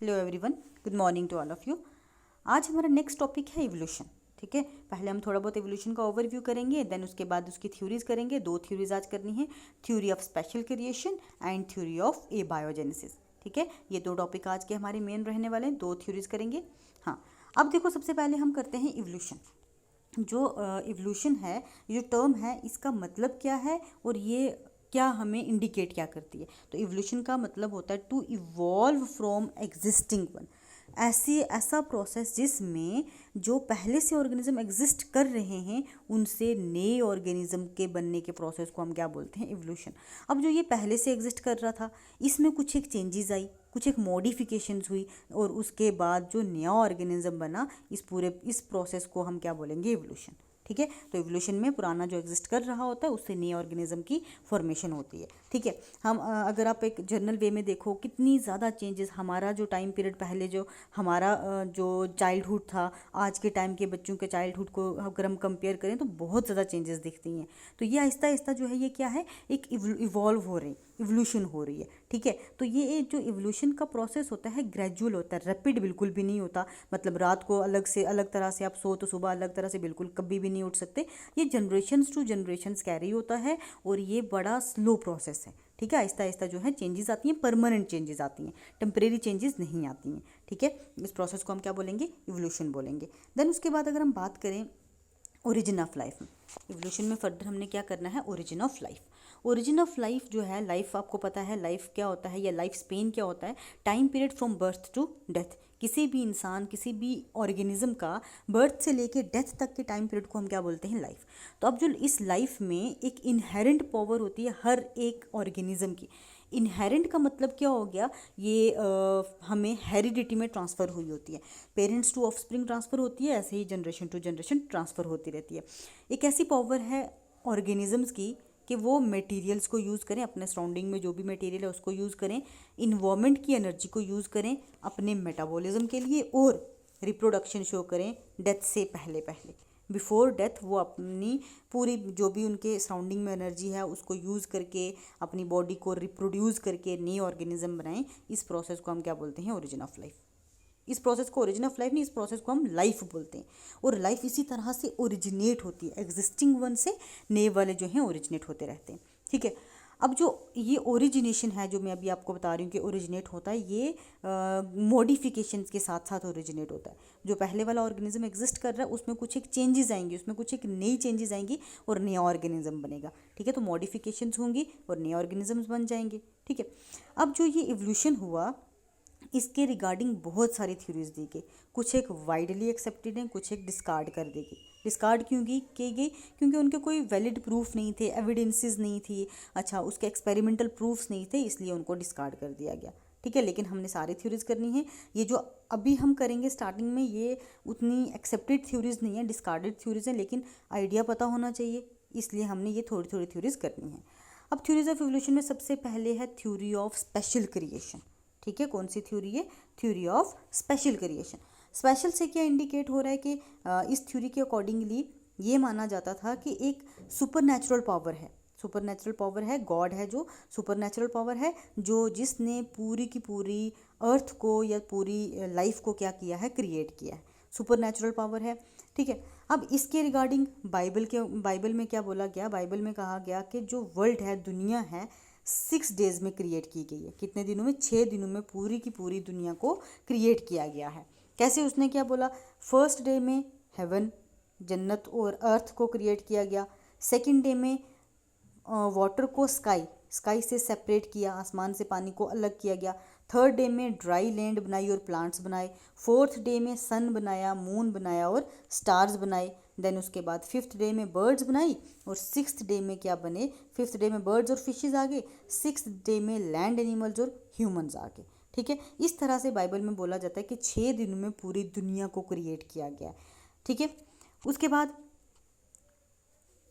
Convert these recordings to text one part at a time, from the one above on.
Hello everyone, good morning to all of you. आज हमारा next topic है evolution. ठीक है, पहले हम थोड़ा बहुत इवोल्यूशन का ओवरव्यू करेंगे, देन उसके बाद उसकी थ्योरीज करेंगे। दो थ्योरीज आज करनी है, theory of special creation and theory of abiogenesis. ठीक है, ये दो टॉपिक आज के हमारे मेन रहने वाले हैं, दो थ्योरीज करेंगे। हाँ, अब देखो, सबसे पहले हम करते हैं इवोल्यूशन। जो इवोल्यूशन है, ये जो टर्म है, इसका मतलब क्या है और ये क्या हमें इंडिकेट क्या करती है। तो इवोल्यूशन का मतलब होता है to evolve from existing one. ऐसा प्रोसेस जिसमें जो पहले से ऑर्गेनिज्म एग्जिस्ट कर रहे हैं उनसे नए ऑर्गेनिज्म के बनने के प्रोसेस को हम क्या बोलते हैं, इवोल्यूशन। अब जो ये पहले से एग्जिस्ट कर रहा था, इसमें कुछ एक चेंजेस आई, कुछ एक मॉडिफिकेशंस हुई, और उसके बाद जो नया ऑर्गेनिज्म बना, इस प्रोसेस को हम क्या बोलेंगे, इवोल्यूशन। ठीक है, तो इवोल्यूशन में पुराना जो एग्जिस्ट कर रहा होता है उससे नए ऑर्गेनिज्म की फॉर्मेशन होती है। ठीक है, हम अगर आप एक जनरल वे में देखो, कितनी ज़्यादा चेंजेस हमारा जो टाइम पीरियड पहले जो हमारा जो चाइल्डहुड था, आज के टाइम के बच्चों के चाइल्डहुड को अगर हम कंपेयर करें तो बहुत ज़्यादा चेंजेस दिखती हैं। तो ये आहिस्ता आहिस्ता जो है, ये क्या है, एक इवॉल्व हो रही, इवोल्यूशन हो रही है। ठीक है, तो ये जो इवोल्यूशन का प्रोसेस होता है ग्रेजुअल होता है, रैपिड बिल्कुल भी नहीं होता। मतलब रात को अलग तरह से आप सो तो सुबह अलग तरह से बिल्कुल कभी भी नहीं उठ सकते। ये जनरेशन्स टू जनरेशन्स कैरी होता है और ये बड़ा स्लो प्रोसेस है। ठीक है, आहिस्ता आहिस्ता जो है चेंजेस आती हैं, परमानेंट चेंजेस आती हैं, टेम्परेरी चेंजेस नहीं आती हैं। ठीक है, इस प्रोसेस को हम क्या बोलेंगे, इवोल्यूशन बोलेंगे। देन उसके बाद अगर हम बात करें ओरिजिन ऑफ लाइफ में, इवोल्यूशन में फर्दर हमने क्या करना है, origin of life. Origin of life जो है, लाइफ आपको पता है लाइफ क्या होता है या लाइफ स्पेन क्या होता है, time period from birth to death. किसी भी इंसान, किसी भी ऑर्गेनिज्म का बर्थ से लेके डेथ तक के टाइम पीरियड को हम क्या बोलते हैं, लाइफ। तो अब जो इस लाइफ में एक इनहेरेंट पावर होती है हर एक ऑर्गेनिज्म की। इनहेरेंट का मतलब क्या हो गया, ये हमें हेरिडिटी में ट्रांसफ़र हुई होती है, पेरेंट्स टू ऑफस्प्रिंग ट्रांसफ़र होती है, ऐसे ही जनरेशन टू जनरेशन ट्रांसफ़र होती रहती है। एक ऐसी पावर है ऑर्गेनिजम्स की कि वो मटेरियल्स को यूज़ करें, अपने सराउंडिंग में जो भी मटेरियल है उसको यूज़ करें, इन्वायरमेंट की एनर्जी को यूज़ करें अपने मेटाबॉलिज्म के लिए, और रिप्रोडक्शन शो करें डेथ से पहले पहले, बिफोर डेथ। वो अपनी पूरी जो भी उनके सराउंडिंग में एनर्जी है उसको यूज़ करके अपनी बॉडी को रिप्रोड्यूस करके नए ऑर्गेनिज्म बनाएं। इस प्रोसेस को हम क्या बोलते हैं, ओरिजिन ऑफ लाइफ। इस प्रोसेस को ओरिजिन ऑफ लाइफ नहीं, इस प्रोसेस को हम लाइफ बोलते हैं। और लाइफ इसी तरह से ओरिजिनेट होती है, एग्जिस्टिंग वन से नए वाले जो हैं ओरिजिनेट होते रहते हैं। ठीक है, अब जो ये ओरिजिनेशन है, जो मैं अभी आपको बता रही हूँ कि ओरिजिनेट होता है, ये मॉडिफिकेशंस के साथ साथ ओरिजिनेट होता है। जो पहले वाला ऑर्गेनिज्म एग्जिस्ट कर रहा है उसमें कुछ एक चेंजेस आएंगी, उसमें कुछ एक नई चेंजेस आएंगी और नया ऑर्गेनिज्म बनेगा। ठीक है, तो मॉडिफिकेशंस होंगी और नए ऑर्गेनिजम्स बन जाएंगे। ठीक है, अब जो ये इवोल्यूशन हुआ, इसके रिगार्डिंग बहुत सारी थ्योरीज दी गई। कुछ एक वाइडली एक्सेप्टेड हैं, कुछ एक डिस्कार्ड कर दी गई। डिस्कार्ड क्यों की गई, क्योंकि उनके कोई वैलिड प्रूफ नहीं थे, एविडेंसेस नहीं थी, अच्छा उसके एक्सपेरिमेंटल प्रूफ्स नहीं थे, इसलिए उनको डिस्कार्ड कर दिया गया। ठीक है, लेकिन हमने सारी थ्योरीज करनी है। ये जो अभी हम करेंगे स्टार्टिंग में, ये उतनी एक्सेप्टेड थ्योरीज नहीं है, डिस्कार्डेड थ्योरीज हैं, लेकिन आइडिया पता होना चाहिए, इसलिए हमने ये थोड़ी थोड़ी थ्योरीज करनी है। अब थ्योरीज ऑफ इवोल्यूशन में सबसे पहले है थ्योरी ऑफ स्पेशल क्रिएशन। ठीक है, कौन सी थ्योरी है, theory of special creation. Special से क्या इंडिकेट हो रहा है कि इस थ्योरी के अकॉर्डिंगली ये माना जाता था कि एक सुपर पावर है, सुपर नेचुरल पावर है, गॉड है जो सुपर नेचुरल पावर है, जो जिसने पूरी की पूरी अर्थ को या पूरी लाइफ को क्या किया है, क्रिएट किया है, सुपर नेचुरल पावर है। ठीक है, अब इसके रिगार्डिंग बाइबल में क्या बोला गया, बाइबल में कहा गया कि जो वर्ल्ड है, दुनिया है, 6 डेज में क्रिएट की गई है। कितने दिनों में, 6 दिनों में पूरी की पूरी दुनिया को क्रिएट किया गया है। कैसे, उसने क्या बोला, फर्स्ट डे में हेवन, जन्नत और अर्थ को क्रिएट किया गया। सेकंड डे में वाटर को स्काई से सेपरेट किया, आसमान से पानी को अलग किया गया। थर्ड डे में ड्राई लैंड बनाई और प्लांट्स बनाए। फोर्थ डे में सन बनाया, मून बनाया और स्टार्स बनाए। देन उसके बाद फिफ्थ डे में बर्ड्स बनाई, और सिक्स्थ डे में क्या बने, फिफ्थ डे में बर्ड्स और फिशेज आ गए, सिक्स्थ डे में लैंड एनिमल्स और ह्यूमंस आ गए। ठीक है, इस तरह से बाइबल में बोला जाता है कि 6 दिनों में पूरी दुनिया को क्रिएट किया गया। ठीक है, उसके बाद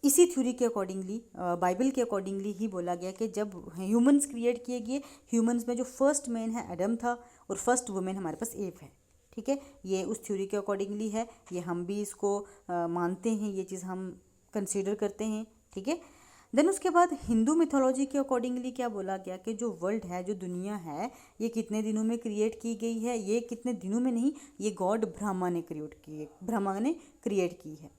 इसी थ्योरी के अकॉर्डिंगली, बाइबल के अकॉर्डिंगली ही बोला गया कि जब ह्यूमंस क्रिएट किए गए, ह्यूमंस में जो फर्स्ट मैन है एडम था और फर्स्ट वुमेन हमारे पास एव है। ठीक है, ये उस थ्योरी के अकॉर्डिंगली है, ये हम भी इसको मानते हैं, ये चीज़ हम कंसीडर करते हैं। ठीक है, देन उसके बाद हिंदू मिथोलॉजी के अकॉर्डिंगली क्या बोला गया कि जो वर्ल्ड है, जो दुनिया है, ये कितने दिनों में क्रिएट की गई है, ये कितने दिनों में नहीं, ये गॉड ब्रह्मा ने क्रिएट की है।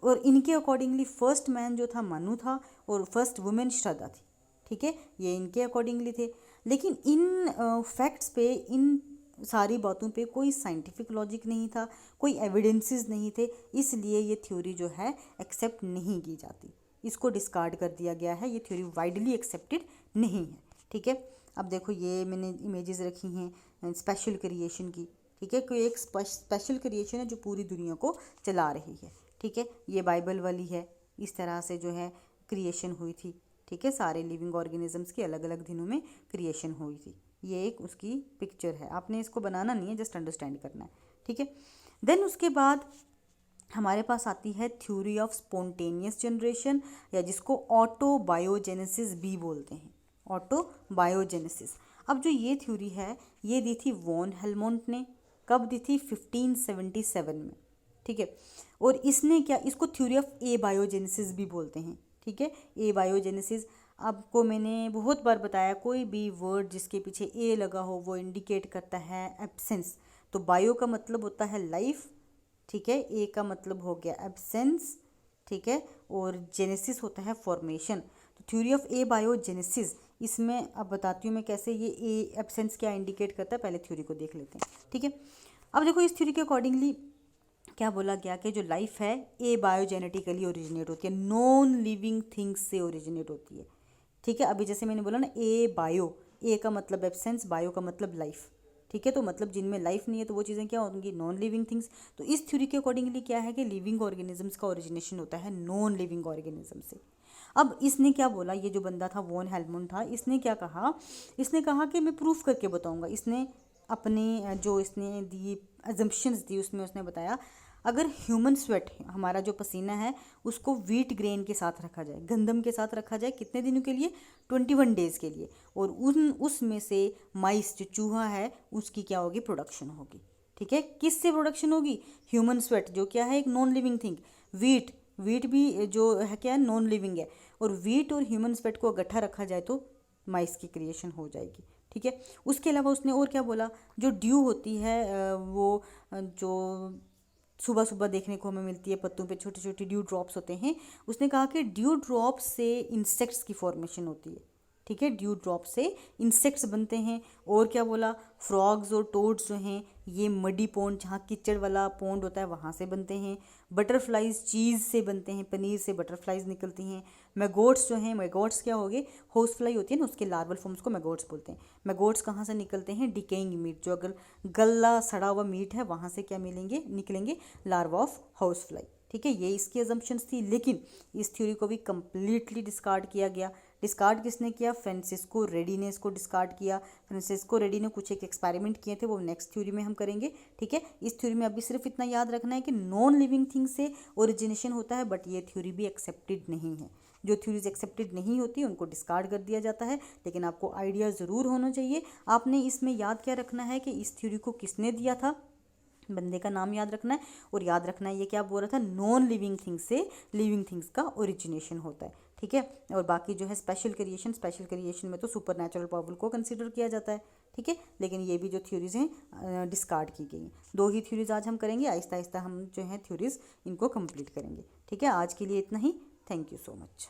और इनके अकॉर्डिंगली फर्स्ट मैन जो था मनु था और फर्स्ट वुमेन श्रद्धा थी, ठीक है, ये इनके अकॉर्डिंगली थे। लेकिन इन फैक्ट्स पे, इन सारी बातों पे कोई साइंटिफिक लॉजिक नहीं था, कोई एविडेंसेस नहीं थे, इसलिए ये थ्योरी जो है एक्सेप्ट नहीं की जाती, इसको डिस्कार्ड कर दिया गया है, ये थ्योरी वाइडली एक्सेप्टेड नहीं है, ठीक है। अब देखो ये मैंने इमेजेस रखी हैं स्पेशल क्रिएशन की, ठीक है, कोई एक स्पेशल क्रिएशन है जो पूरी दुनिया को चला रही है, ठीक है। ये बाइबल वाली है, इस तरह से जो है क्रिएशन हुई थी, ठीक है, सारे लिविंग ऑर्गेनिजम्स की अलग अलग दिनों में क्रिएशन हुई थी। ये एक उसकी पिक्चर है, आपने इसको बनाना नहीं है, जस्ट अंडरस्टैंड करना है, ठीक है। देन उसके बाद हमारे पास आती है थ्योरी ऑफ स्पॉन्टेनियस जनरेशन, या जिसको ऑटोबायोजेनेसिस भी बोलते हैं, ऑटोबायोजेनेसिस। अब जो ये थ्योरी है ये दी थी वॉन हेलमोंट ने, कब दी थी, 1577 में, ठीक है। और इसने क्या, इसको थ्योरी ऑफ ए बायोजेनेसिस भी बोलते हैं, ठीक है, ए बायोजेनेसिस। आपको मैंने बहुत बार बताया, कोई भी वर्ड जिसके पीछे ए लगा हो वो इंडिकेट करता है एब्सेंस। तो बायो का मतलब होता है लाइफ, ठीक है, ए का मतलब हो गया एब्सेंस, ठीक है, और जेनेसिस होता है फॉर्मेशन। तो थ्योरी ऑफ ए बायोजेनेसिस, इसमें अब बताती हूँ मैं कैसे ये ए एब्सेंस क्या इंडिकेट करता है, पहले थ्योरी को देख लेते हैं, ठीक है। अब देखो इस थ्योरी के अकॉर्डिंगली क्या बोला गया कि जो लाइफ है ए बायोजेनेटिकली ओरिजिनेट होती है, नॉन लिविंग थिंग्स से ओरिजिनेट होती है, ठीक है। अभी जैसे मैंने बोला ना, ए बायो, ए का मतलब एब्सेंस, बायो का मतलब लाइफ, ठीक है। तो मतलब जिनमें लाइफ नहीं है तो वो चीज़ें क्या होंगी, नॉन लिविंग थिंग्स। तो इस थ्योरी के अकॉर्डिंगली क्या है कि लिविंग ऑर्गेनिजम्स का ओरिजिनेशन होता है नॉन लिविंग ऑर्गेनिज्म से। अब इसने क्या बोला, ये जो बंदा था वॉन हेलमोंट था, इसने क्या कहा, इसने कहा कि मैं प्रूफ करके बताऊंगा। इसने अपने जो इसने दी अजम्पशंस दी उसमें उसने बताया, अगर ह्यूमन स्वेट, हमारा जो पसीना है, उसको व्हीट ग्रेन के साथ रखा जाए, गंदम के साथ रखा जाए, कितने दिनों के लिए, 21 डेज़ के लिए, और उसमें से माइस जो चूहा है उसकी क्या होगी, प्रोडक्शन होगी, ठीक है। किससे प्रोडक्शन होगी, ह्यूमन स्वेट, जो क्या है एक नॉन लिविंग थिंग। वीट भी जो है क्या है, नॉन लिविंग है, और वीट और ह्यूमन स्वेट को इकट्ठा रखा जाए तो माइस की क्रिएशन हो जाएगी, ठीक है। उसके अलावा उसने और क्या बोला, जो ड्यू होती है वो जो सुबह सुबह देखने को हमें मिलती है, पत्तों पे छोटे छोटे ड्यू ड्रॉप्स होते हैं, उसने कहा कि ड्यू ड्रॉप से इंसेक्ट्स की फॉर्मेशन होती है, ठीक है, ड्यू ड्रॉप से इंसेक्ट्स बनते हैं। और क्या बोला, फ्रॉग्स और टोड्स जो हैं ये मडी पॉन्ड, जहाँ कीचड़ वाला पॉन्ड होता है वहाँ से बनते हैं। बटरफ्लाइज चीज़ से बनते हैं, पनीर से बटरफ्लाइज निकलती हैं। मैगोट्स जो हैं, मैगोट्स क्या हो गए, हाउस फ्लाई होती है ना, उसके लार्वल फॉर्म्स को मैगोट्स बोलते हैं। मैगोट्स कहाँ से निकलते हैं, डिकेइंग मीट, जो अगर गला सड़ा हुआ मीट है वहाँ से क्या निकलेंगे लार्वा ऑफ हाउस फ्लाई, ठीक है। ये इसकी अजम्पशंस थी, लेकिन इस थ्योरी को भी कम्प्लीटली डिस्कार्ड किया गया। डिस्कार्ड किसने किया, फ्रांसिस्को रेडी ने इसको डिस्कार्ड किया। फ्रांसिस्को रेडी ने कुछ एक एक्सपेरिमेंट किए थे, वो नेक्स्ट थ्योरी में हम करेंगे, ठीक है। इस थ्योरी में अभी सिर्फ इतना याद रखना है कि नॉन लिविंग थिंग से ओरिजिनेशन होता है, बट ये थ्योरी भी एक्सेप्टेड नहीं है। जो थ्योरीज एक्सेप्टेड नहीं होती उनको डिस्कार्ड कर दिया जाता है, लेकिन आपको आइडिया ज़रूर होना चाहिए। आपने इसमें याद क्या रखना है कि इस थ्योरी को किसने दिया था, बंदे का नाम याद रखना है, और याद रखना है ये क्या बोल रहा था, नॉन लिविंग थिंग्स से लिविंग थिंग्स का ओरिजिनेशन होता है, ठीक है। और बाकी जो है स्पेशल क्रिएशन में तो सुपर नेचुरल पावर को कंसिडर किया जाता है, ठीक है। लेकिन ये भी जो थ्योरीज हैं डिस्कार्ड की गई हैं। 2 ही थ्योरीज आज हम करेंगे, आहिस्ता आहिस्ता हम जो है थ्योरीज इनको कंप्लीट करेंगे, ठीक है। आज के लिए इतना ही, थैंक यू सो मच।